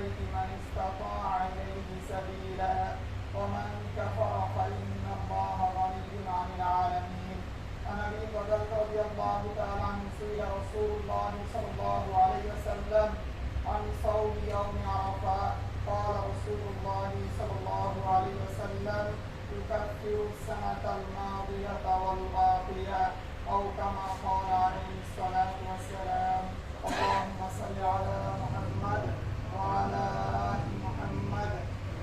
البيت من استطاع إليه سبيلا ومن كفر فإن الله غني عن العالمين. عن أبي بكر رضي الله تعالى عنه سئل رسول الله صلى الله عليه وسلم عن صوم يوم عرفة قال رسول الله صلى الله عليه وسلم يكفر السنة الماضية والباقية أو كما قال عليه الصلاة والسلام. اللهم صل على محمد وعلى آل محمد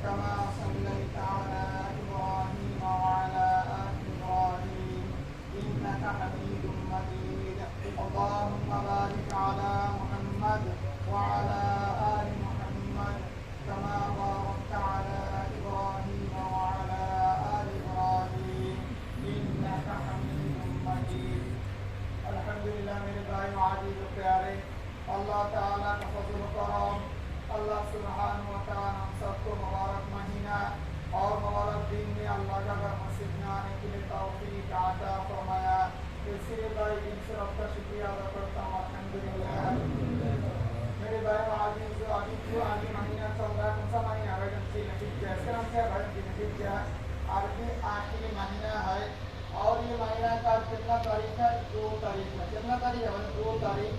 كما صليت على إبراهيم وعلى آل إبراهيم إنك حميد مجيد. اللهم بارك على محمد وعلى آل محمد كما باركت على إبراهيم وعلى آل إبراهيم إنك حميد مجيد. الحمدللہ میرے بھائی عزیز و پیارے، اللہ تعالیٰ کا فضل و کرم، اللہ سبحانہ و تعالیٰ ہم سب کو مبارک مہینہ اور مبارک دن میں اللہ کا گھر مسجد میں آنے کے لیے توفیق عطا فرمایا۔ اسی لیے بھائی دن سے رب کا شکریہ ادا کرتا ہوں الحمدللہ۔ میرے بھائی عزیز و ابھی جو آگے مہینہ چل رہا ہے، کون سا مہینہ ہے بھائی؟ ذوالحجہ، اس کا نام کیا ہے بھائی؟ ذوالحجہ عربی آخری مہینہ ہے، اور یہ مہینہ کا کتنا تاریخ ہے؟ 2 تاریخ ہے۔ کتنا تاریخ ہے بھائی؟ 2 تاریخ۔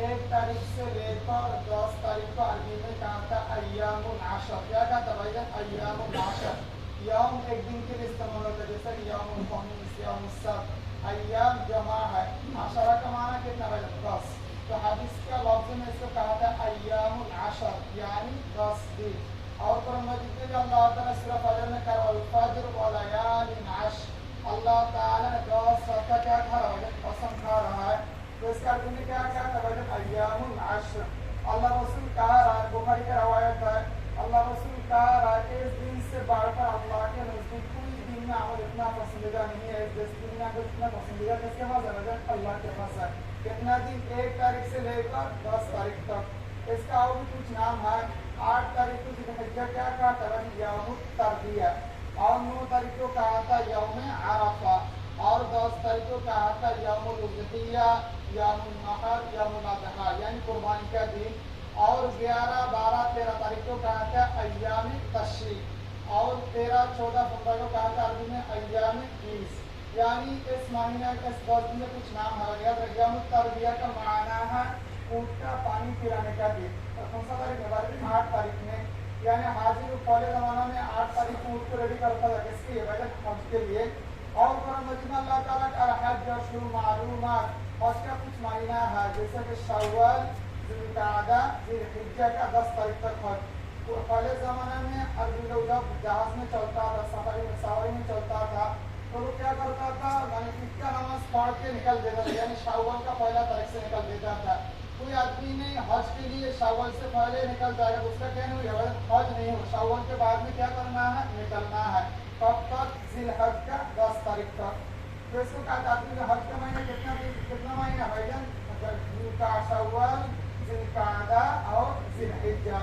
1 تاریخ سے لے کر 10 تاریخ کو عربی میں کہا تھا ایام العشر۔ کیا کہا تھا بھائی جان؟ ایام العشر۔ یوم ایک دن کے لیے استعمال ہوتا ہے، جیسے کہ یوم الخمیس، یوم السبت۔ ایام جمع ہے، عشرہ کا معنی کتنا بھائی جان؟ 10۔ تو حدیث کا لفظ میں اس کو کہا تھا ایام العشر، یعنی 10 دن۔ اور قرآن مجید میں اللہ تعالیٰ سورہ فجر میں کہا والفجر ولیال عشر، اللہ تعالیٰ نے 10 رات کا کیا کھا رہا ہے؟ قسم کھا رہا ہے۔ تو اس کا تم نے کیا کہا تھا بھائی؟ ایام العشر۔ اللہ رسول کہا رہا ہے، بخاری کا روایت ہے، اللہ رسول کہا رہا ہے اس دن سے بڑھ کر اللہ کے نزدیک کوئی دن میں عمل اتنا پسندیدہ نہیں ہے، اس دن میں عمل اتنا پسندیدہ کس کے پاس ہے؟ اللہ کے پاس ہے۔ کتنا دن؟ 1 تاریخ سے لے کر 10 تاریخ تک۔ اس کا اور بھی کچھ نام ہے۔ 8 تاریخ کو ذوالحجہ کیا کہا تھا بھائی؟ یوم الترویہ۔ اور 9 تاریخ کو کہا تھا یوم عرفہ، اور 10 تاریخ کو کہا تھا یوم الاضحیہ، یوم النحر، یوم الاضحیٰ یعنی قربانی کا دن۔ اور 11، 12، 13 تاریخ کو کہا تھا ایام تشریق، اور 13، 14، 15 کو کہا تھا عربی میں ایام 20۔ یعنی اس مہینہ کے اس 10 دن میں کچھ نام ہے۔ یاد رکھیے، یوم الترویہ کا معنی ہے اونٹ کا پانی پلانے کا دن۔ کون سا تاریخ ہے بھائی؟ 8 تاریخ میں۔ یعنی حاضر پہلے زمانہ میں 8 تاریخ کو اونٹ کو ریڈی کرتا تھا، کس کے لیے بھائی؟ حج کے لیے۔ اور قرآن مجید میں اللہ تعالیٰ کا الحج اشہر معلومات، حج کا کچھ مہینہ ہے، جیسے کہ شوال، ذوالقعدہ، ذوالحجہ کا 10 تاریخ تک حج۔ تو پہلے زمانے میں عربی لوگ جب جہاز میں چلتا تھا، سواری میں چلتا تھا، تو وہ کیا کرتا تھا؟ عید کا نماز پڑھ کے نکل دیتا تھا، یعنی شوال کا پہلا تاریخ سے نکل دیتا تھا۔ کوئی آدمی نے حج کے لیے شوال سے پہلے نکل جائے گا تو اس کا کیا نہیں ہوگا؟ حج نہیں ہوگا۔ شوال کے بعد میں کیا کرنا ہے؟ نکلنا ہے۔ کب تک؟ ذوالحج کا 10 تاریخ تک۔ تو اس کو کہا آدمی کا حج کا مہینہ کتنا مہینہ بھائی جان؟ شوال، ذوالقعدہ اور ذوالحجہ۔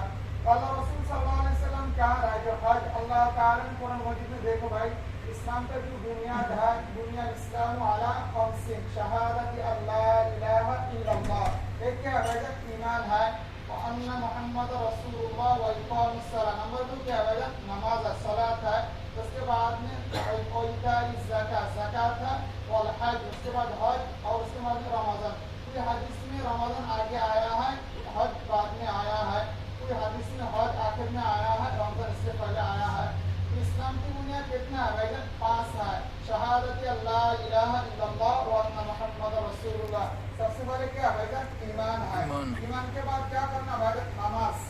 اللہ رسول صلی اللہ علیہ وسلم کہا رہا ہے جو حج اللہ تعالیٰ نے قرآن مجید میں، دیکھو بھائی، اسلام کا جو بنیاد ہے، بنیاد اسلام علی خمس، شہادت اللہ الہ الا اللہ، ایک کیا ہے؟ ایمان ہے، وان محمد رسول اللہ واقام الصلاۃ۔ نمبر 2 کیا ہے؟ نماز ہے، صلاۃ ہے۔ اس کے بعد میں ایتاء الزکاۃ، زکات ہے، والحج، اس کے بعد حج، اور اس کے بعد میں رمضان۔ کوئی حدیث میں رمضان آگے آیا ہے، حج بعد میں آیا ہے، کوئی حدیث میں حج آخر میں آیا ہے، رمضان اس سے پہلے آیا ہے۔ اسلام کی بنیاد کتنا ہے بھائی جان؟ 5 ہے، شہادت اللہ الہ الا اللہ وان محمد رسول اللہ۔ سب سے پہلے کیا بھائی جان؟ ایمان ہے۔ ایمان کے بعد کیا کرنا بھائی جان؟ نماز،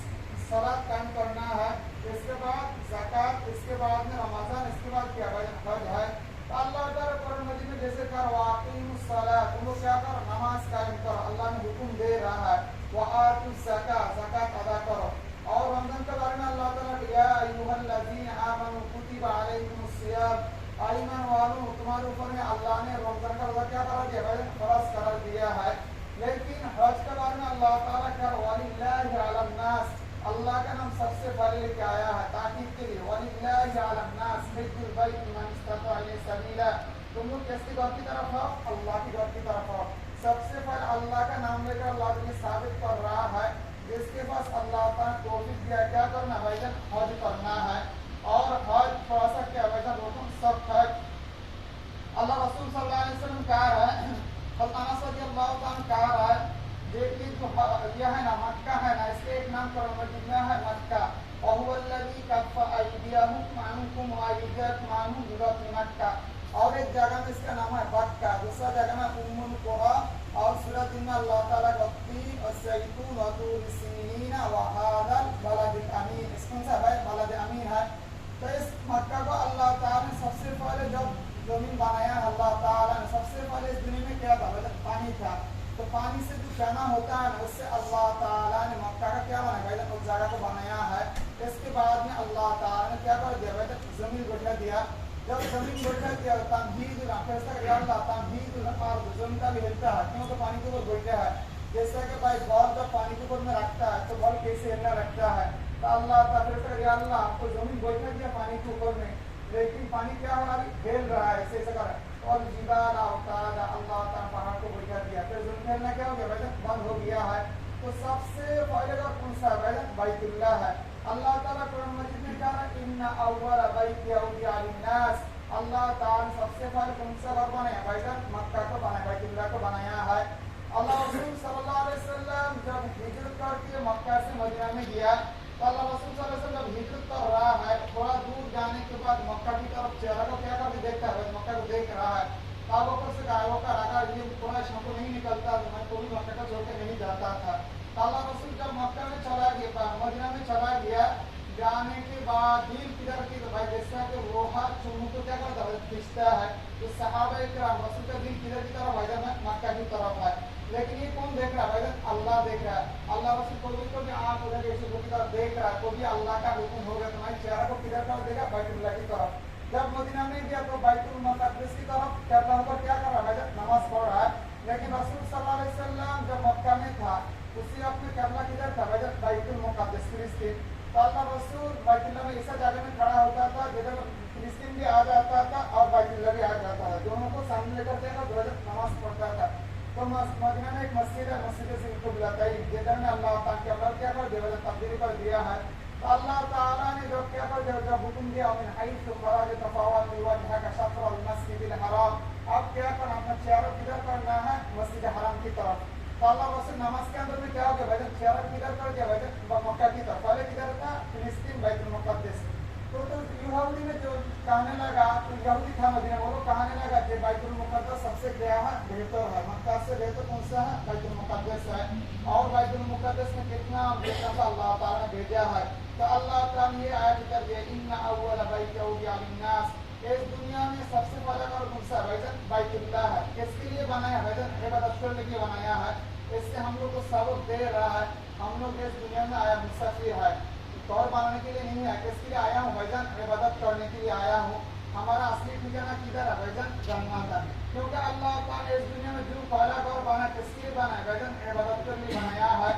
صلاۃ قائم کرنا ہے۔ اس کے بعد زکات، اس کے بعد میں رمضان، اس کے بعد کیا بھائی جان؟ حج ہے۔ تو اللہ تعالیٰ قرآن مجید میں جیسے کہا واقیموا الصلاۃ، تم لوگ کیا کرو؟ نماز قائم کرو، اللہ نے حکم دے رہا ہے۔ وآتوا الزکاۃ، زکات ادا کرو۔ اور رمضان کے بارے میں اللہ تعالیٰ کہ یا ایھا الذین آمنوا کتب علیکم الصیام، ایمان والوں تمہارے اوپر میں اللہ نے رمضان کا روزہ کیا قرار دیا بھائی؟ فرض قرار دیا ہے۔ لیکن حج کے بارے میں اللہ تعالیٰ کا وللہ علی الناس، اللہ کا نام سب سے پہلے لے کے آیا ہے تاکید کے لیے، وللہ علی الناس حج البیت من استطاع الیہ سبیلا۔ تم لوگ کس کی گھر کی طرف ہو؟ اللہ کی گھر کی طرف ہو۔ سب سے پہلے اللہ کا نام لے کر اللہ نے ثابت کر رہا ہے جس کے پاس اللہ تعالیٰ نے توفیق دیا کیا کرنا بھائی جان حج کرنا ہے اور حج تھوڑا سا کیا بھائی جان رکن سخت ہے اللہ رسول صلی اللہ علیہ وسلم کہا ہے انس رضی اللہ تعالیٰ کہا ہے دیکھیے جو یہ ہے نا مکہ ہے نا اس کے ایک نام پر مدینہ ہے مکہ وهو الذي كف ايديهم عنكم وايديكم عنهم ببطن مکہ اور ایک جگہ میں اس کا نام ہے مکہ دوسرا جگہ میں ام القرى اور سورۃ میں اللہ تعالیٰ والتین والزیتون وطور سینین وهذا البلد الامین اس کون سا ہے بلد امین ہے تو اس مکہ کو اللہ تعالیٰ نے سب سے پہلے جب زمین بنایا اللہ تعالیٰ نے سب سے پہلے اس دنیا میں کیا تھا پانی تھا تو پانی سے جو گنا ہوتا ہے اس سے اللہ تعالیٰ نے مکہ کا کیا بنایا اس جگہ کو بنایا ہے اس کے بعد میں اللہ تعالیٰ نے کیا کر دیا زمین گٹھا دیا جب زمین گٹھا دیا تمہید تمہید الارض زمین کا بھی ہلتا ہے کیونکہ پانی کے اوپر گٹھا ہے جیسا کہ بھائی بال جب پانی کے اوپر میں رکھتا ہے تو بال کیسے ہلنا رکھتا ہے تو اللہ تعالیٰ یا اللہ آپ کو زمین گٹھا دیا پانی کے اوپر میں لیکن پانی کیا ہو رہا ہے کھیل رہا ہے ایسے کر اور جبال اوتاد اللہ تعالیٰ پہاڑ کو بٹھا دیا پھر زمین کھیلنا کیا ہو گیا بھائی بند ہو گیا ہے تو سب سے پہلے کا کون سا ہے بیت اللہ ہے اللہ تعالیٰ قرآن مجید میں کہا ہے ان اول بیت وضع للناس اللہ تعالیٰ نے سب سے پہلے کون سا گھر بنایا بیت مکہ کو بنایا بیت اللہ کو بنایا ہے اللہ رسول صلی اللہ علیہ وسلم جب ہجرت کر کے مکہ سے مدینہ میں گیا تو اللہ رسول صلی اللہ علیہ وسلم ہجرت کر رہا ہے تھوڑا دور جانے کے بعد مکہ کی طرف چہرہ کو کیا کر دیکھتا ہے مکہ کو دیکھ رہا ہے اب اوپر سے کہا وہ اگر یہ تھوڑا شام کو نہیں نکلتا تو میں کوئی مکہ کا چھوڑ کے نہیں جاتا تھا تو اللہ رسول جب مکہ میں چلا گیا مدینہ میں چلا گیا جانے کے بعد دل کدھر کی بھائی جیسا کہ روحا چونو کو کیا کرتا ہے کھینچتا ہے تو صحابہ کرام رسول کا دل کدھر کی طرف بھائی جان مکہ کی طرف ہے لیکن یہ کون دیکھ رہا ہے بھائی اللہ دیکھ رہا ہے اللہ رسول کو بھی آپ ادھر ایسے کی طرف دیکھ رہا ہے تو بھی اللہ کا حکم ہوگا تمہارے چہرہ کو کدھر طرف دے گا بیت اللہ کی طرف جب مدینہ میں گیا تو بیت المقدس کی طرف کرتا ہوا کیا کر رہا ہے نماز پڑھ رہا ہے لیکن رسول صلی اللہ علیہ وسلم جب مکہ میں تھا اسی اپنے قبلہ کدھر تھا بیت المقدس فلسطین تو اللہ رسول بیت اللہ میں ایسا جگہ میں کھڑا ہوتا تھا جدھر فلسطین بھی آ جاتا تھا اور بیت اللہ بھی آ جاتا تھا دونوں کو سامنے لے کر کے نماز پڑھتا تھا تو مدینہ میں ایک مسجد ہے مسجد سے کو بلاتا ہے جدھر میں اللہ تعالیٰ کے اللہ کیا کر دیا تبدیلی کر دیا ہے تو اللہ تعالیٰ نے جو کیا کر دیا جب حکم دیا من حیث خرج تفاوت وجهك شطر المسجد الحرام اب کیا کرنا اپنا چہرہ کدھر کرنا ہے مسجد حرام کی طرف تو اللہ رسول نماز کے اندر میں کیا ہو گیا بھائی چہرہ کدھر کر دیا بھائی مکہ کی طرف پہلے کدھر تھا فلسطین بیت المقدس تو یہودی میں جو کہنے لگا تو یہودی تھا مدینہ وہ کہنے لگا کہ بیت المقدس سب سے کیا ہے بہتر ہے مکہ سے بہتر کون سا ہے بیت المقدس ہے اور بیت المقدس میں کتنا بہتر اللہ تعالیٰ نے بھیجا ہے تو اللہ تعالیٰ نے یہ آیت کر دیا ان اول بیت وضع للناس اس دنیا میں سب سے پہلا گھر کون سا ہے بیت اللہ ہے کس کے لیے بنایا ہے عبادت کرنے کے لیے بنایا ہے اس سے ہم لوگ کو سبق دے رہا ہے ہم لوگ اس دنیا میں آیا مسافر ہے طور بنانے کے لیے نہیں ہے کس کے لیے آیا ہوں بھائی جان عبادت کرنے کے لیے آیا ہوں ہمارا اصلی ٹھکانا کدھر ہے بھائی جان جنت ہے کیونکہ اللہ تعالیٰ اس دنیا میں جو پہلا گھر بنا کس کے لیے بنا ہے بھائی جان عبادت کے لیے بنایا ہے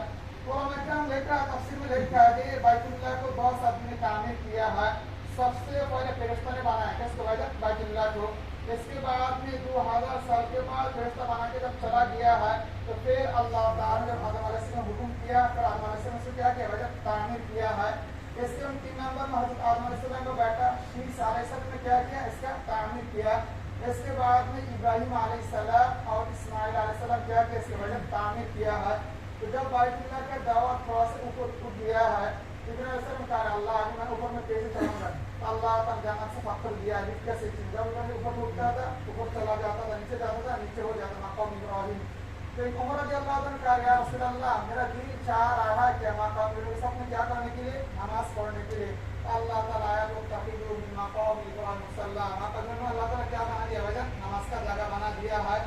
قرآن کریم لکھا ہے تفسیر میں لکھا ہے کہ بیت اللہ کو بہت آدمی نے تعمیر کیا ہے سب سے پہلے فرشتہ نے بنایا کس کو بھائی جان بیت اللہ کو اس کے بعد میں 2000 سال کے بعد فرشتہ بنا کے جب چلا گیا ہے تو پھر اللہ تعالیٰ نے جب آدم علیہ السلام حکم کیا پھر آدم علیہ السلام سے کیا کیا بھائی جان تعمیر کیا ہے اس کے ان 3 نمبر میں حضرت آدم علیہ السلام کا بیٹا شیش علیہ السلام نے کیا کیا اس کا تعمیر کیا اس کے بعد میں ابراہیم علیہ السلام اور اسماعیل علیہ السلام کیا کہ اس کے وجہ تعمیر کیا ہے تو جب بیت اللہ کا دعوت تھوڑا سا اوپر اٹھ گیا ہے ابراہیم علیہ السلام کہا اللہ آگے میں اوپر میں کیسے چلاؤں گا تو اللہ تعالیٰ جنت سے پتھر دیا ہے کیسے چیز جب انہوں نے اوپر اٹھتا تھا اوپر چلا جاتا تھا نیچے جاتا تھا نیچے ہو جاتا مقام ابراہیم تو ایک عمر رضی اللہ عنہ نے کہا یا رسول اللہ میرا دل چاہ رہا ہے کہ مقام ابراہیم سب میں کیا کرنے کے لیے نماز پڑھنے کے لیے اللہ تعالیٰ آیا تو تقیدو من مقام ابراہیم صلی اللہ علیہ اللہ تعالیٰ کیا بنا دیا وجہ نماز کا جگہ بنا دیا ہے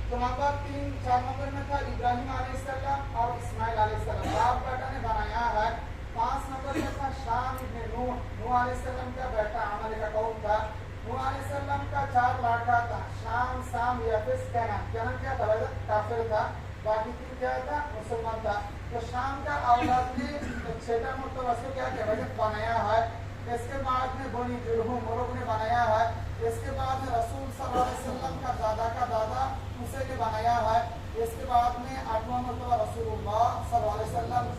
تو نمبر 3-4 نمبر میں تھا ابراہیم علیہ السلام اور اسماعیل علیہ السلام باپ بیٹا نے بنایا ہے 5 نمبر میں تھا شام ابن نوح علیہ السلام کا بیٹا عمل کا قوم تھا نوح علیہ السلام کا 4 لڑکا تھا شام سام یافس کینان کیا تھا کافر تھا باقی 3 کیا تھا مسلمان تھا تو شام کا اولاد نے 6 مرتبہ اس کو کیا بنایا ہے اس کے بعد میں بنی جرہم ملوک نے بنایا ہے اس کے بعد میں رسول صلی اللہ علیہ وسلم کا دادا اسے نے بنایا ہے اس کے بعد میں 8واں مرتبہ رسول اللہ صلی اللہ علیہ وسلم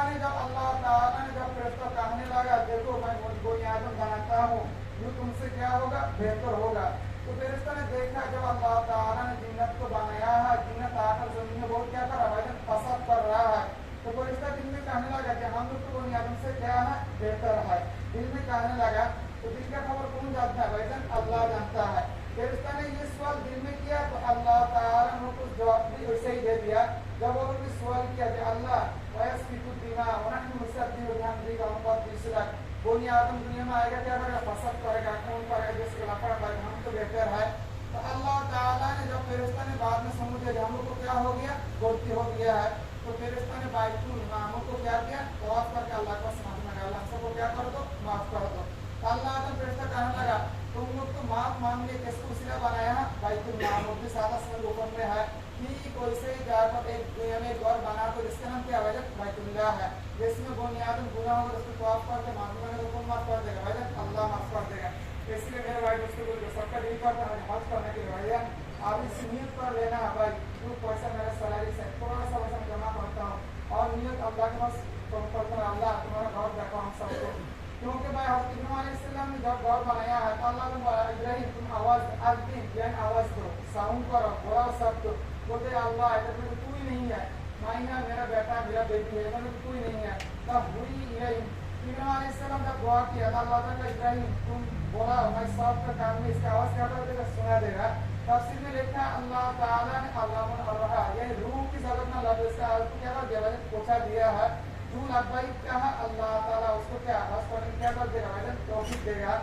ने जब अल्लाह ताला ने जब फरिश्ता कहने लगा देखो मैं कोई आदम बनाता हूँ जो तुमसे क्या होगा बेहतर होगा, तो फरिश्ता ने देखा जब अल्लाह ताला ने जिन्नत को बनाया है, जिन्नत आकर जमीन में बहुत क्या कर रहा है, पसंद कर रहा है, तो फरिश्ता दिल में कहने लगा कि हम लोग तो कोई आदम से क्या है बेहतर है, दिल में कहने लगा। तो दिल का खबर कौन जानता है भाईजान, अल्लाह जानता है। फरिश्ता ने ये सवाल दिल में किया तो अल्लाह ताला ने उसको जवाब भी वैसे ही दे दिया। जब वो लोग सवाल किया कि अल्लाह वयस्फिकु दिमा वनहनु नुसब्बिहु बिहम्दिका व नुक़द्दिसु लक, कोई आदम दुनिया में आएगा क्या करेगा, फसद करेगा, खून करेगा, जिसके लफड़ा करेगा, हम तो बेहतर है। तो अल्लाह ताला ने जब फरिश्ता ने बाद में समझ लिया हम लोग को क्या हो गया, गलती हो गया है, तो फरिश्ता ने बाइतुल मामूर को क्या किया, तवाफ करके अल्लाह को समझ में अल्लाह सबको क्या कर दो, माफ कर दो। अल्लाह ने फरिश्ता कहने लगा तुम लोग तो माफ मांग लिए, किसको उसीला बनाया है, बाइतुल मामूर भी सादा से ऊपर में है कि कोई से जाकर एक दुनिया में एक और बना तो जिसका नाम क्या है, बाइतुल्लाह है, जिसमें बुनियादन गुनाह होगा उसको तवाफ करके माफी मांगे तो कौन माफ कर देगा भाई, अल्लाह माफ कर देगा। इसलिए मेरे भाई दोस्तों को सबका दिल करता है हज करने के लिए भैया आप इस नियत पर लेना है भाई, जो पैसा मेरा सैलरी से थोड़ा सा पैसा जमा करता हूँ और नियत अल्लाह के पास करता है, अल्लाह तुम्हारा घर देखो हम सबको, क्योंकि भाई हज़रत इब्राहीम अलैहिस्सलाम ने जब घर बनाया है तो अल्लाह ने इब्राहीम तुम आवाज आदमी यानी आवाज दो, साउंड करो, बोला शब्द बोलते अल्लाह इधर में तो कोई नहीं है, माइना मेरा बेटा मेरा बेटी है, इधर में तो कोई नहीं है। तब हुई इब्राहीम अलैहिस्सलाम जब दुआ किया अल्लाह ताला इब्राहीम तुम बोला मैं सब का काम में इसका आवाज क्या कर देगा, सुना देगा। तफसीर में लिखा अल्लाह ताला ने अल्लाह ये रूह की जगत में अल्लाह इसका क्या कर दिया, पहुंचा दिया है, तू लब्बैक कहा अल्लाह ताला उसको क्या बस करने क्या कर देगा भाई, तौफीक देगा।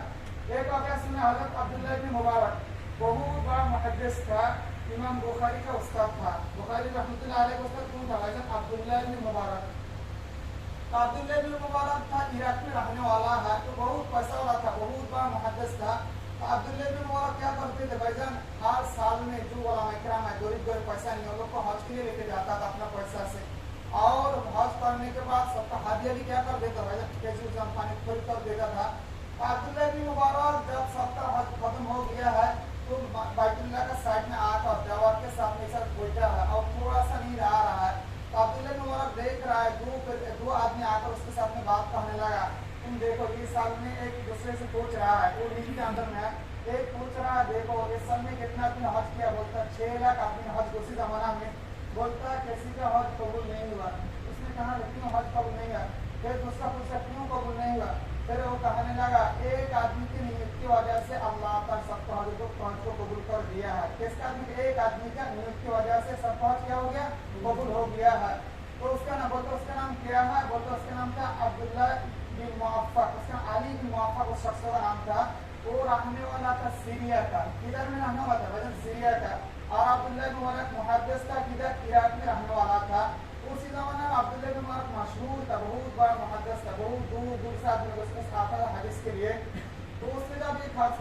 एक वाक़या सुना हज़रत अब्दुल्लाह इब्न मुबारक बहुत बड़ा मुहद्दिस था, इमाम बुखारी का उस्ताद था, बुखारी रहमतुल्लाह अलैह का उस्ताद कौन था भाई, अब्दुल्लाह इब्न मुबारक। अब्दुल्लाह इब्न मुबारक था इराक में रहने वाला है, तो बहुत पैसा वाला था, बहुत बड़ा मुहद्दिस था। तो अब्दुल्लाह इब्न मुबारक क्या करते थे भाईजान, हर साल में जो उलमा इकराम है गरीब गरीब पैसा नहीं, उन लोग को हज के लिए लेके जाता था अपना पैसा से, और हज करने के बाद सबका हादिया भी क्या कर देता भाईजान, कैसे पानी खरीद कर देता था। अब्दुल्लाह इब्न मुबारक जब सबका हज खत्म हो गया है तो बैतुल्लाह का साइड में आकर दीवार के सामने सब बैठा है और थोड़ा सा नींद आ रहा है, तो अब्दुल्लाह इब्न मुबारक देख रहा है दो आदमी आकर उसके साथ में बात करने लगा, तुम देखो ये साल में एक दूसरे से पूछ रहा है, वो नींद के अंदर में है, एक पूछ रहा है देखो इस साल में कितना आदमी हज किया, बोलता 6 लाख आदमी हज उसी जमाना में, बोलता किसी का हज कबूल नहीं हुआ। उसने कहा क्यों हज कबूल नहीं हुआ, फिर दूसरा पूछा क्यों कबूल नहीं हुआ, फिर वो कहने लगा एक आदमी की नियत की वजह से अल्लाह का सबका हज को कबूल कर दिया है, किसका आदमी, एक आदमी का नियत की वजह से सबका हज क्या हो गया, कबूल हो गया है। तो उसका नाम बोलते उसका नाम क्या है, बोलते उसका नाम था अब्दुल्लाह बिन मुअफ्फक, उसका अली बिन मुअफ्फक उस शख्स का नाम था, वो रहने वाला था सीरिया का, किधर में रहने वाला था भाई, सीरिया का, और अब्दुल्लाह बिन मुबारक मुहद्दिस था, किधर इराक में रहने वाला था। उसी ज़माने में अब्दुल्लाह बिन मुबारक मशहूर था, बहुत बड़ा मुहद्दिस था, बहुत दूर दूर से आदमी उसके साथ आता था हदीस के लिए। तो उसने जब ये खाब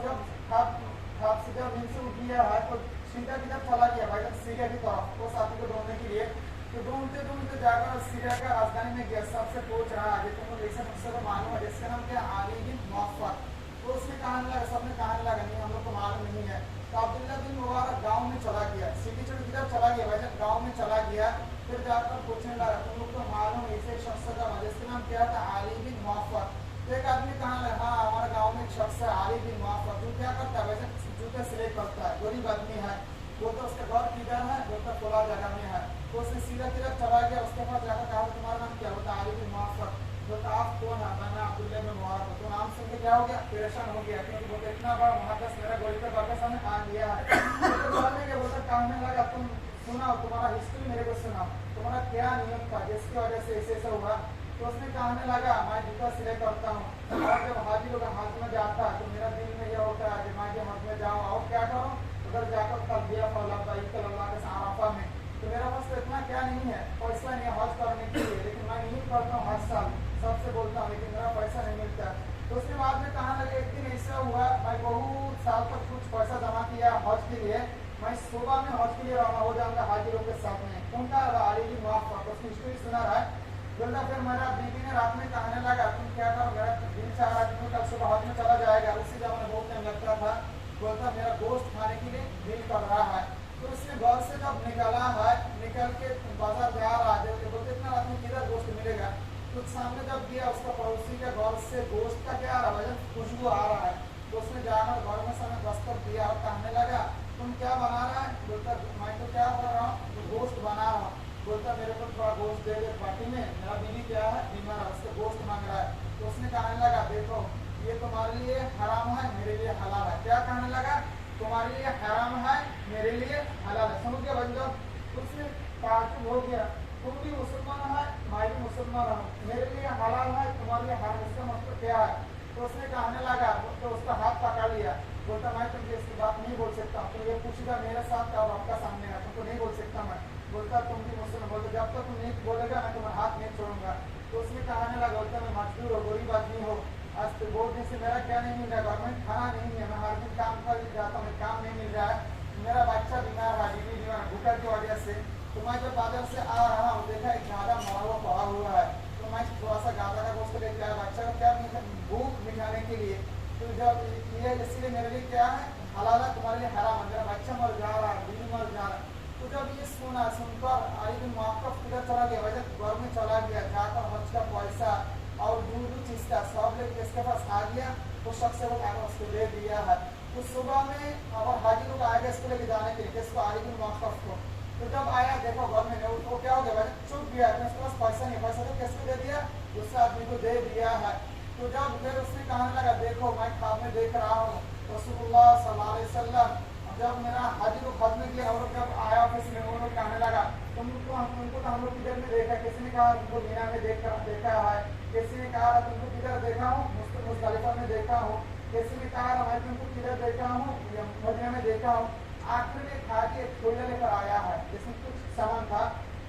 से जब नीचे उठ गया है तो सीधा की तरफ चला गया भाई सीरिया की तरफ, वो साथी को ढूंढने के लिए, तो ढूंढते ढूंढते जाकर सीरिया का राजधानी में गया, सबसे पूछ रहा है तुम ऐसे मुझसे तो मालूम है जिसका नाम क्या, अली बिन मुअफ्फक। तो उसने कहने लगा, सबने कहने लगा नहीं हम लोग को मालूम नहीं है। तो अब्दुल्लाह बिन मुबारक गाँव में चला गया, सिटी छोड़ की तरफ चला गया भाई, गाँव में चला गया, फिर जाकर पूछने लगा तुम लोग को मालूम ऐसे एक शख्स का जिसका नाम क्या था, अली बिन मुअफ्फक। तो एक आदमी कहने लगा हाँ हमारे गाँव में एक शख्स है अली बिन मुअफ्फक, जो क्या करता है वैसे जूते सिलाई करता है, गरीब आदमी है, वो तो उसका घर किधर है, वो तो खुला जगह में है। तो उसने सीधा किधर चला गया, उसके पास जाकर कहा तुम्हारा नाम क्या, होता अली बिन मुअफ्फक। तो आप कौन है, मैं अब्दुल्लाह बिन मुबारक। तो नाम सुन के क्या हो गया, परेशान हो गया, क्योंकि वो इतना बड़ा मुहद्दिस मेरा गरीब के बाप सामने आ गया है। तो बोलता कहने लगा तुम सुनाओ तुम्हारा हिस्ट्री मेरे को सुनाओ, तुम्हारा क्या नियम था जिसकी वजह से ऐसे ऐसा हुआ। तो उसने कहने लगा मैं जूता सिलाई करता हूँ, और जब हाजी लोग हज में जाता है तो मेरा दिल में यह होता है कि मैं जब हज में जाऊँ और क्या करूँ, उधर जाकर तलबिया लब्बैक अल्लाह के आराफा में, तो मेरा पास तो इतना क्या नहीं है, पैसा नहीं है हज करने के लिए, लेकिन मैं नहीं करता हूँ हर साल, सबसे बोलता हूँ लेकिन मेरा पैसा नहीं मिलता। तो उसके बाद में कहने लगे एक दिन ऐसा हुआ मैं बहुत साल तक कुछ पैसा जमा किया हज के लिए, मैं सुबह में हज के लिए रवाना हो जाऊंगा हाजी लोग के साथ में, उनका अली बिन मुअफ्फक उसकी हिस्ट्री सुना रहा है। बोलता फिर मेरा बीबी ने रात में कहने लगा तुम क्या करो, मेरा दिल चाह रहा है कल सुबह हज में चला जाएगा, उसी जमाने बहुत टाइम लगता था, बोलता मेरा गोश्त खाने के लिए दिल कर रहा है। तो उसने घर से जब निकला है, निकल के बाजार जा रहा है, बोलते इतना रात में किधर गोश्त मिलेगा, तो सामने जब गया उसका पड़ोसी के घर से गोश्त का क्या आ रहा है, खुशबू आ रहा है। तो उसने जाकर घर में समय बस्तर दिया और कहने लगा तुम क्या बना रहा है? बोलता मैं तो क्या कर रहा हूँ, तो गोश्त बना रहा हूँ। बोलता मेरे को थोड़ा गोश्त दे दे पार्टी में, मेरा बीवी क्या है बीमार है, उससे गोश्त मांग रहा है। तो उसने कहने लगा देखो ये तुम्हारे लिए हराम है, मेरे लिए हलाल है। क्या कहने लगा? तुम्हारे लिए हराम है, मेरे लिए हलाल है। समझ गया बंदो? उसने ताजुब हो गया, तुम भी मुसलमान है, मैं भी मुसलमान हूँ, मेरे लिए हलाल है, तुम्हारे लिए हराम, इसका मतलब क्या है? तो उसने कहने लगा, तो उसका हाथ पकड़ लिया। बोलता मैं तुमसे इसकी बात नहीं बोल सकता, तो ये पूछेगा मेरे साथ और आपका सामने है, तुमको नहीं बोल सकता मैं। बोलता तुम भी मुसलमान, बोलते जब तक तुम नहीं बोलेगा मैं तुम्हारा हाथ नहीं छोड़ूंगा। तो उसने कहने लगा, बोलता मैं मजदूर हो, गरीब आदमी हो, आज तो बहुत दिन से मेरा क्या नहीं मिल रहा है, गवर्नमेंट खाना नहीं है, मैं हर दिन काम कर जाता हूँ, काम नहीं मिल रहा है, मेरा बच्चा बीमार है, बीवी बीमार भूखा की वजह से। तो मैं जब बाजार से आ रहा हूँ देखा एक गाधा मरा हुआ पड़ा हुआ है, तो मैं थोड़ा सा गाधा का गोश्त लेके आया बच्चा को क्या भूख मिटाने के लिए। तो जब ये इसलिए मेरे लिए क्या है हलाल है, तुम्हारे लिए हराम है, मेरा बच्चा मर जा रहा है, बीवी मर जा रहा है। तो जब ये सुनकर अली बिन मुअक्क़फ़ किधर चला गया, वजह घर में चला गया, जाकर हज का पैसा और जो भी चीज़ था सब लेके इसके पास आ गया। तो शख्स को आकर उसको दे दिया है। तो सुबह में अगर हाजी लोग आएगा इसको लेके जाने के लिए, किसको? अली बिन मुअक्क़फ़ को। तो जब आया देखो घर में नहीं, तो क्या हो गया, चुप गया, उसके पास पैसा नहीं, पैसा तो किसको दे दिया? दूसरे आदमी को दे दिया है। तो जब फिर उसने कहने लगा देखो मैं ख्वाब में देख रहा हूँ रसूलुल्लाह सल्लल्लाहु अलैहि वसल्लम, जब मेरा हाजी को खत में किया और जब आया ऑफिस में वो लोग कहने लगा तुमको तो हम लोग किधर में देखा, किसी ने कहा तुमको मीना में देखा है, किसी ने कहा तुमको किधर देखा हूँ, मुज़दलिफ़ा में देखा हूँ, किसी ने कहा मैं तुमको किधर देखा हूँ, मदीना में देखा हूँ। आखिर में हाजी एक थोड़ा लेकर आया है जिसमें कुछ सामान था।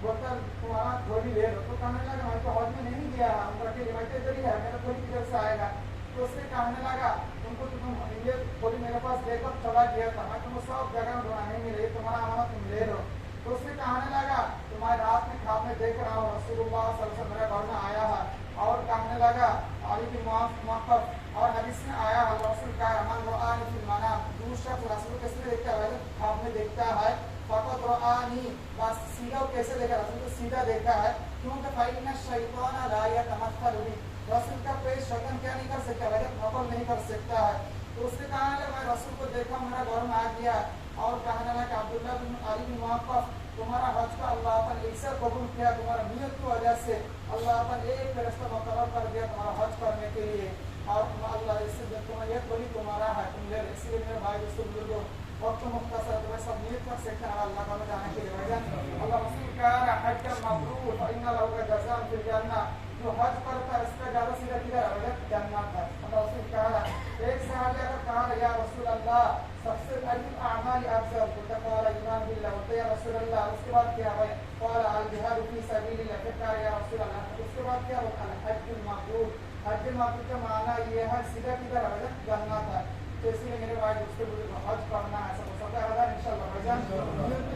बोलता तुम्हारा थोड़ी ले लो। तो कहने लगा मैं तो हज में नहीं गया, मैं तो इधर ही है, मेरा थोड़ी किधर से आएगा? तो उसने कहने लगा तुमको तो तुम ये थोड़ी मेरे पास लेकर चला गया था, मैं तुमको सब जगह में ढूंढा, नहीं मिले, तुम्हारा अमानत तुम ले लो। तो उसने कहने लगा तुम्हारे रात में ख्वाब में देख रहा हूँ रसूलुल्लाह सल्लल्लाहु अलैहि वसल्लम मेरे घर में आया है। और कहने लगा अली बिन मुअक्क़फ़ और हदीस में आया है रसूल का मन रआनी फिल मनाम, दूसरा रसूल कैसे देखता है? ख्वाब में देखता है। फ़क़द रआनी, बस सीधा कैसे देखा? रसूल को सीधा देखा है, क्योंकि फ़इन्न शैतान ला यतमत्थल बि, रसूल का पेश शैतान क्या नहीं कर सकता, नकल नहीं कर सकता है। तो उसने कहा मैं रसूल को देखा, मेरा घर में आ गया और कहने लगा अब्दुल्लाह बिन अली बिन मुअक्क़फ़ तुम्हारा हज का अल्लाह ताला ऐसा कबूल किया, तुम्हारा नियत की वजह से अल्लाह ताला एक फरिश्ता मुकर्रर कर दिया तुम्हारा हज करने के लिए। और अल्लाह इससे जब तुम्हारा ये बोली तुम्हारा है तुम ले, इसलिए मेरे भाई दोस्तों बुजुर्गों वक्त मुख्तसर तुम्हें सब नियत कर सकते हैं अल्लाह का जाने के लिए। अल्लाह रसूल कहा हज मबरूर फइन्ना लहू जज़ाअन फिल जन्नह, जो हज करता है इसका ज़्यादा सीधा किधर है? जन्नत है। अल्लाह रसूल कहा एक सहाबी अगर कहा या रसूल अल्लाह सबसे अजीब अमाल अफजल, तो कहा ईमान बिल्लाह, तो या रसूल अल्लाह उसके बाद क्या है? कहा अल जिहाद फी सबीलिल्लाह, फिर कहा या रसूल अल्लाह उसके बाद क्या होता है? हज मबरूर। हज मबरूर का माना ये है सीधा किधर है? जन्नत है। तो इसलिए मेरे भाई दोस्तों मुझे हज करना है, सब सबका हज़ार इंशाअल्लाह भाईजान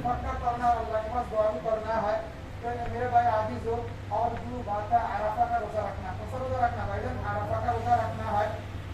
पक्का करना और अल्लाह के पास दुआ भी करना है। तो मेरे भाई आदि जो और जो बात है अरफा का रोज़ा रखना, कौन सा रोज़ा रखना भाईजान? अरफा का रोज़ा रखना है।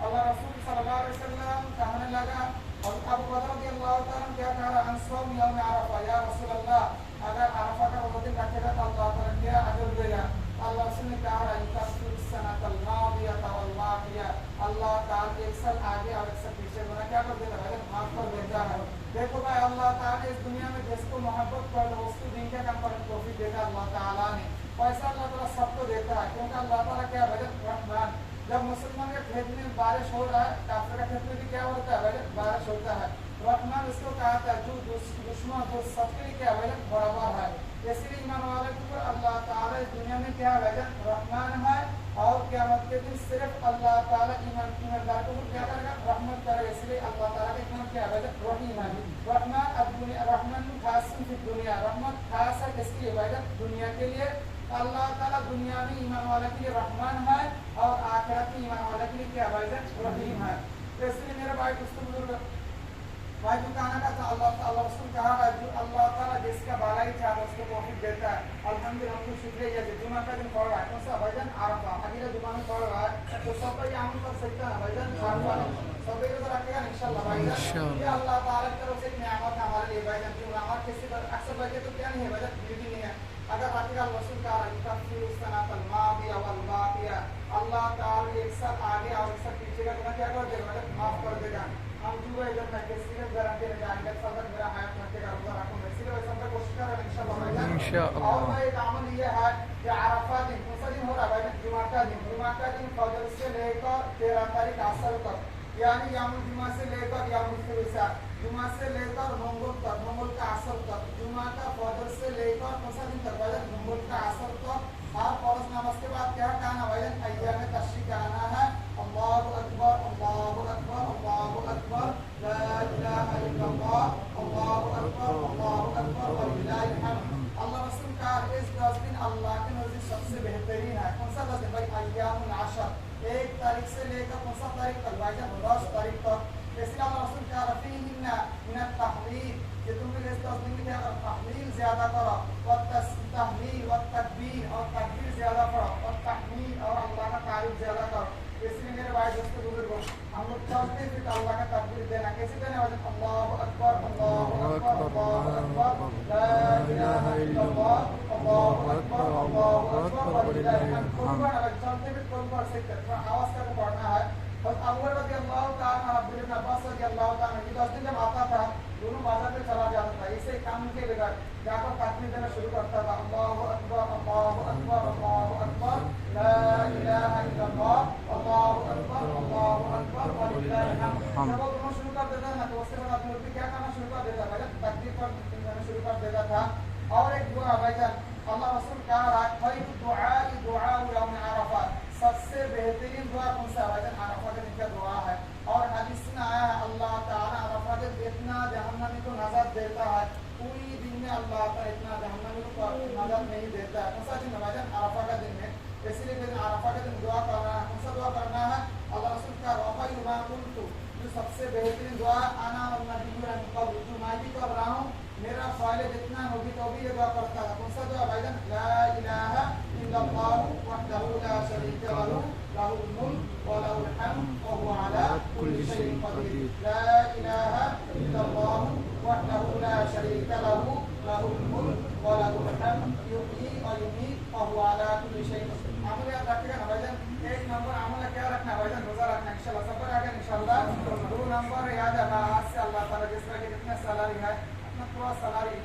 अल्लाह रसूल सल्लल्लाहु अलैहि वसल्लम कहने लगा और अबू बकर रज़ियल्लाहु ताला क्या कहा अंसौम यौम अरफा, या रसूल अल्लाह अगर अरफा का रोज़ा दिन रखेगा तो अल्लाह ताला क्या अजर देगा? अल्लाह रसूल ने कहा युकफ्फिरु सनतल मादियत वल बाकिया, अल्लाह ताला एक साल आगे और एक साल पीछे गुनाह क्या कर देता है? माफ कर देता है। देखो भाई अल्लाह ताला इस दुनिया में जिसको मोहब्बत कर लो उसको दिन क्या काम करने तौफीक देता अल्लाह ताला ने। पैसा अल्लाह ताला सबको देता है, क्योंकि अल्लाह ताला क्या है? रहमान। जब मुसलमान के खेत में बारिश हो रहा है, काफिर का खेत में भी क्या होता है? बारिश होता है। रहमान उसको कहा था जो दुश्मन जो सबके लिए क्या है? बराबर है। इसलिए ईमान वाले को अल्लाह ताला इस दुनिया में क्या है? रहमान है। और क़यामत के दिन सिर्फ अल्लाह ताला ईमानदार को क्या करेगा? रहमत करेगा। इसलिए अल्लाह ताला का नाम क्या है? रहीम है। रहमान खासिन फी दुनिया, रहमत खास है किसके लिए? दुनिया के लिए। अल्लाह ताला दुनिया में ईमान वाले के लिए रहमान है और आखिरत में ईमान वाले के लिए क्या है? रहीम है। तो इसलिए मेरे भाई दोस्तों बुजुर्ग भाई जो कहना का था अल्लाह रसूल कहा है जो अल्लाह ताला जिसका भलाई चाहता है उसको तौफीक देता है। अल्हम्दुलिल्लाह हमको शुक्रिया है जुमा का दिन पढ़ रहा है, कौन सा भाईजान? अरफा। अगले जुमा में पढ़ रहा है तो सब पर अमल कर सकता है भाईजान। अरफा सब एक रखेगा इंशाअल्लाह भाईजान। ये अल्लाह ताला की तरफ से एक नेमत है हमारे लिए भाईजान। जो हमारे किसी पर अक्सर बच्चे तो क्या नहीं है भाईजान, ड्यूटी नहीं है। अगर रखेगा रसूल का युकफ्फिरु सनतल मादिया वल इंशाअल्लाह। और भाई एक अमल ये है कि अरफा दिन कौन सा दिन हो रहा है भाई? जुमा का दिन फजर से लेकर 13 तारीख असर तक, यानी यामुल जुमा से लेकर यामुल फिरुसा, जुमा से लेकर मंगल तक, मंगल का असर तक, जुमा का फजर से लेकर कौन सा दिन तक भाई? मंगल का असर तक। और फर्ज नमाज के बाद क्या कहना भाई? अय्याम तशरीक कहना है अल्लाहु अकबर अल्लाहु अकबर अल्लाहु अकबर ला इलाहा इल्लल्लाह अल्लाहु अकबर वलिल्लाहिल हम्द। अल्लाह रसूल का इस 10 दिन अल्लाह के नज़दीक सबसे बेहतरीन है। कौन सा 10 दिन भाई? अय्यामुल अशर, 1 तारीख से लेकर कौन सा तारीख तक भाई? 10 तारीख तक। इसलिए अल्लाह रसूल का रफीहिन्ना मिनत तहलील, कि तुम लोग इस 10 दिन में क्या करो? तहलील ज्यादा करो, तहलील व तकबीर, और तकबीर ज्यादा पढ़ो, और तहमीद और अल्लाह का तारीफ ज्यादा करो। इसलिए मेरे भाई दोस्तों बुजुर्गों, हम लोग चलते फिर अल्लाह का तकबीर देना कैसे देना? अल्लाहु अकबर अल्लाहु अकबर अल्लाहु अकबर ला इलाहा इल्लल्लाह अल्लाहु अकबर वलिल्लाहिल हम्द। चलते फिर कौन पढ़ सकते हैं? आवाज करके पढ़ना है। बस अव्वल रज़ियल्लाहु ताला अब्दुल इब्न अब्बास रज़ियल्लाहु ताला ये 10 दिन जब आता था दोनों बाजार पे चला जाता था, इसे काम के बगैर जाकर तकबीर देना शुरू करता था। अल्लाहु अकबर अल्लाहु अकबर अल्लाहु अकबर ला इलाहा इल्लल्लाह अल्लाहु अकबर वलिल्लाहिल हम्द। जब वो दोनों शुरू कर देता ना तो उसके बाद आदमी लोग क्या करना शुरू कर देता था? तकबीर पर देना शुरू कर देता था। और एक दुआ भाईजान अल्लाह रसूल कहा खैर दुआ यौम अरफा, सबसे बेहतरीन दुआ कौन सा है? अरफा के दिन का दुआ है। और हदीस में आया है अल्लाह ताला अरफा के इतना जहन्नमी को नजर देता है, पूरी दिन में अल्लाह ताला इतना जहन्नमी को नजर नहीं देता है। कौन सा दिन है? अरफा का दिन है। इसलिए अरफा के दिन दुआ करना है। कौन सा दुआ करना है? अल्लाह रसूल का रफ़ाई मा कुन्तु, जो सबसे बेहतरीन दुआ आना वन नबिय्युन मिन क़ब्ल, जो मैं भी कर रहा हूँ, मेरा पहले जितना नबी तो भी ये दुआ करता है। कौन सा दुआ भाईजान? ला इलाहा इल्लल्लाह वहदहु ला शरीका लहु लहुल मुल्क व लहुल हम्द व हुवा अला कुल्ली शैइन क़दीर। ला इलाहा इल्लल्लाह वहदहु ला शरीका लहु लहुल मुल्क व लहुल हम्द युहयी व युमीत व हुवा अला कुल्ली शैइन क़दीर। अमल याद रखिएगा ना भाईजान। 1 नंबर अमल क्या रखना है भाईजान? रोजा रखना है इंशाल्लाह। सब पर आगे इंशाल्लाह। 2 नंबर याद है आज से अल्लाह ताला जिस तरह की कितने सैलरी है थोड़ा सैलरी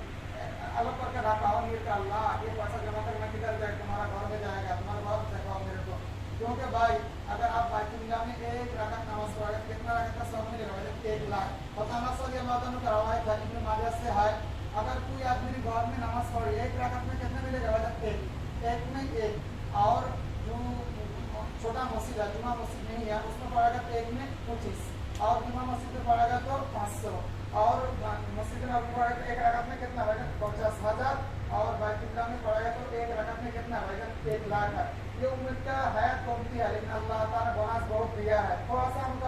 अलग करके रखा हो नीर का अल्लाह ये पैसा जमा करना किधर जाए? तुम्हारा घर में जाएगा, तुम्हारे घर दिखाओ मेरे को। क्योंकि भाई अगर आप बाइतुल्लाह में 1 रकात नमाज पढ़ोगे कितना रकात का सवाब मिलेगा? 1 लाख। और अनस रज़ियल्लाहु अन्हु का रवायत है इब्न माजा से है, अगर कोई आदमी घर में नमाज पढ़े 1 रकात में कितना मिलेगा? 1 में 1। और जो छोटा मस्जिद है, जुमा मस्जिद नहीं है, उसमें पढ़ेगा तो 1 में 25, और जुमा मस्जिद में पढ़ेगा तो 500, और मस्जिद में पढ़ेगा तो 1 रकात में कितना भाई? 50,000, और बाइतुल्लाह में पढ़ेगा तो 1 रकात में कितना भाई? 1 लाख है। ये उम्मीद का है कमती है, लेकिन अल्लाह ताला बोनस बहुत दिया है। थोड़ा सा हमको